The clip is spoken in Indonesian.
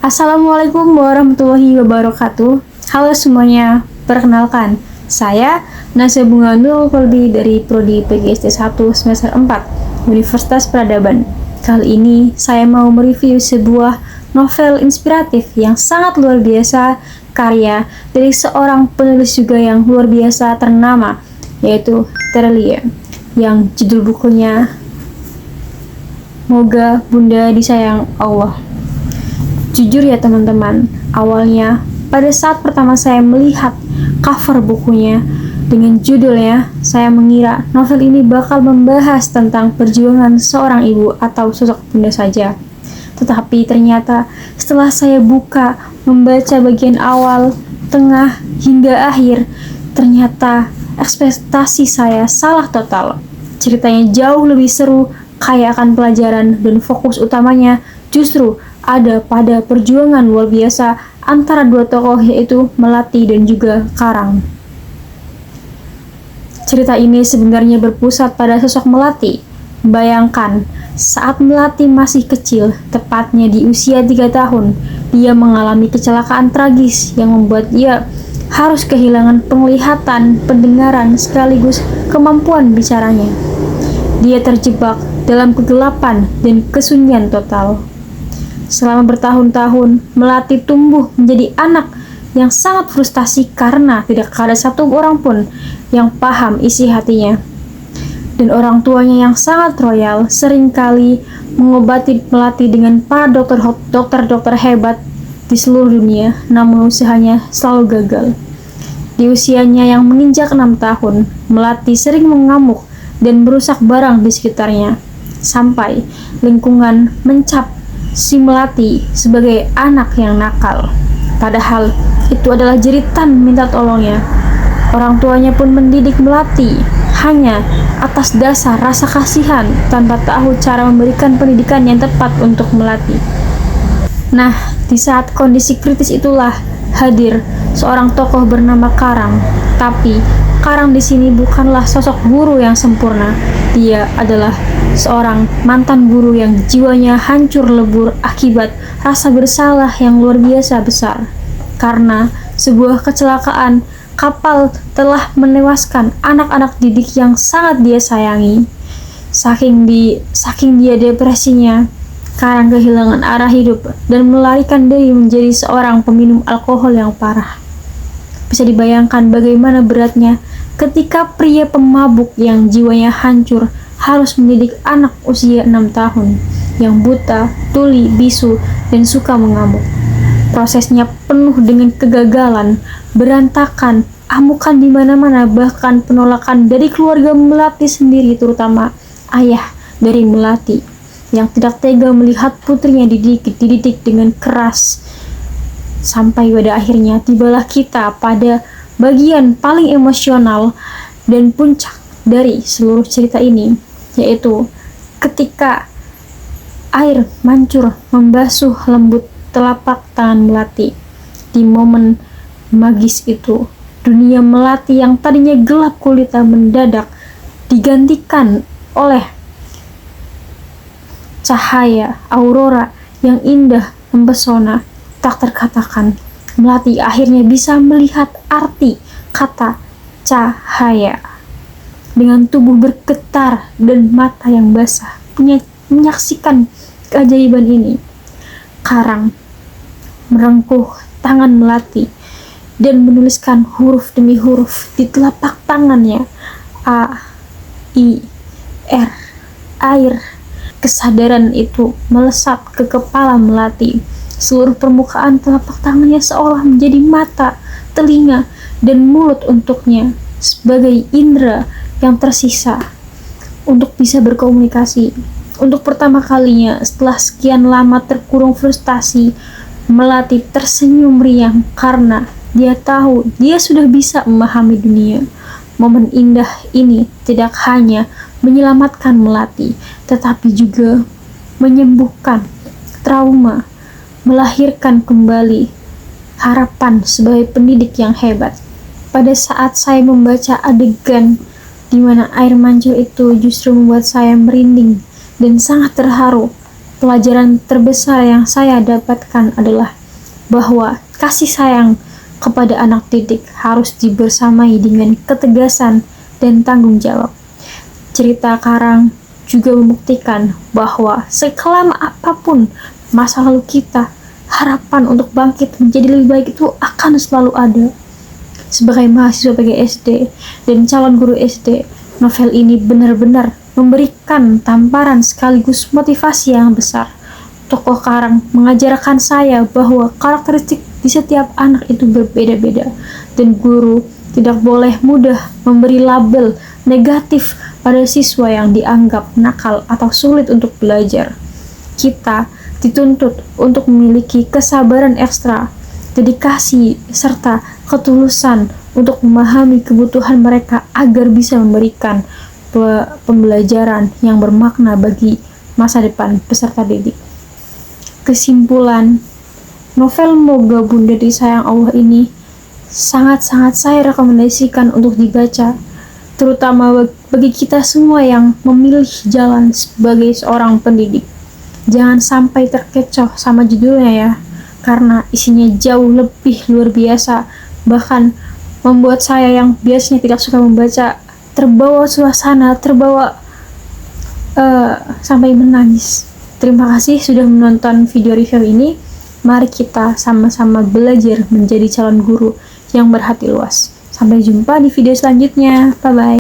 Assalamualaikum warahmatullahi wabarakatuh. Halo semuanya, perkenalkan, saya Nasya Bunga Nurul Kolbi dari Prodi PGSD 1 semester 4 Universitas Peradaban. Kali ini saya mau mereview sebuah novel inspiratif yang sangat luar biasa, karya dari seorang penulis juga yang luar biasa ternama, yaitu Terelie, yang judul bukunya Moga Bunda Disayang Allah. Jujur ya teman-teman, awalnya pada saat pertama saya melihat cover bukunya dengan judulnya, saya mengira novel ini bakal membahas tentang perjuangan seorang ibu atau sosok bunda saja. Tetapi ternyata setelah saya buka, membaca bagian awal, tengah, hingga akhir, ternyata ekspektasi saya salah total. Ceritanya jauh lebih seru, kaya akan pelajaran, dan fokus utamanya justru ada pada perjuangan luar biasa antara dua tokoh, yaitu Melati dan juga Karang. Cerita ini sebenarnya berpusat pada sosok Melati. Bayangkan, saat Melati masih kecil, tepatnya di usia 3 tahun, dia mengalami kecelakaan tragis yang membuat dia harus kehilangan penglihatan, pendengaran, sekaligus kemampuan bicaranya. Dia terjebak dalam kegelapan dan kesunyian total. Selama bertahun-tahun, Melati tumbuh menjadi anak yang sangat frustasi karena tidak ada satu orang pun yang paham isi hatinya. Dan orang tuanya yang sangat royal seringkali mengobati Melati dengan para dokter hebat di seluruh dunia, namun usahanya selalu gagal. Di usianya yang menginjak 6 tahun, Melati sering mengamuk dan merusak barang di sekitarnya, sampai lingkungan mencap si Melati sebagai anak yang nakal. Padahal itu adalah jeritan minta tolongnya. Orang tuanya pun mendidik Melati hanya atas dasar rasa kasihan tanpa tahu cara memberikan pendidikan yang tepat untuk Melati. Nah, di saat kondisi kritis itulah hadir seorang tokoh bernama Karang. Tapi Karang di sini bukanlah sosok guru yang sempurna. Dia adalah seorang mantan guru yang jiwanya hancur lebur akibat rasa bersalah yang luar biasa besar. Karena sebuah kecelakaan kapal telah menewaskan anak-anak didik yang sangat dia sayangi. Saking dia depresinya, Karang kehilangan arah hidup dan melarikan diri menjadi seorang peminum alkohol yang parah. Bisa dibayangkan bagaimana beratnya ketika pria pemabuk yang jiwanya hancur harus mendidik anak usia 6 tahun yang buta, tuli, bisu, dan suka mengamuk. Prosesnya penuh dengan kegagalan, berantakan, amukan di mana-mana, bahkan penolakan dari keluarga Melati sendiri, terutama ayah dari Melati yang tidak tega melihat putrinya dididik dengan keras. Sampai pada akhirnya tibalah kita pada bagian paling emosional dan puncak dari seluruh cerita ini, yaitu ketika air mancur membasuh lembut telapak tangan Melati. Di momen magis itu, dunia Melati yang tadinya gelap kulita mendadak digantikan oleh cahaya aurora yang indah mempesona tak terkatakan. Melati akhirnya bisa melihat arti kata cahaya. Dengan tubuh bergetar dan mata yang basah, menyaksikan keajaiban ini, Karang merengkuh tangan Melati dan menuliskan huruf demi huruf di telapak tangannya. A, I, R, air. Kesadaran itu melesat ke kepala Melati. Seluruh permukaan telapak tangannya seolah menjadi mata, telinga, dan mulut untuknya sebagai indera yang tersisa untuk bisa berkomunikasi. Untuk pertama kalinya setelah sekian lama terkurung frustasi, Melati tersenyum riang karena dia tahu dia sudah bisa memahami dunia. Momen indah ini tidak hanya menyelamatkan Melati, tetapi juga menyembuhkan trauma, melahirkan kembali harapan sebagai pendidik yang hebat. Pada saat saya membaca adegan di mana air mancur itu, justru membuat saya merinding dan sangat terharu Pelajaran terbesar yang saya dapatkan adalah bahwa kasih sayang kepada anak didik harus dibersamai dengan ketegasan dan tanggung jawab. Cerita Karang juga membuktikan bahwa sekelam apapun masa lalu kita, harapan untuk bangkit menjadi lebih baik itu akan selalu ada. Sebagai mahasiswa PGSD dan calon guru SD, novel ini benar-benar memberikan tamparan sekaligus motivasi yang besar. Tokoh Karang mengajarkan saya bahwa karakteristik di setiap anak itu berbeda-beda, dan guru tidak boleh mudah memberi label negatif pada siswa yang dianggap nakal atau sulit untuk belajar. Kita dituntut untuk memiliki kesabaran ekstra, dedikasi, serta ketulusan untuk memahami kebutuhan mereka agar bisa memberikan pembelajaran yang bermakna bagi masa depan peserta didik. Kesimpulan, novel Moga Bunda Disayang Allah ini sangat-sangat saya rekomendasikan untuk dibaca, terutama bagi kita semua yang memilih jalan sebagai seorang pendidik. Jangan sampai terkecoh sama judulnya ya, karena isinya jauh lebih luar biasa, bahkan membuat saya yang biasanya tidak suka membaca terbawa suasana, terbawa sampai menangis. Terima kasih sudah menonton video review ini. Mari kita sama-sama belajar menjadi calon guru yang berhati luas. Sampai jumpa di video selanjutnya. Bye-bye.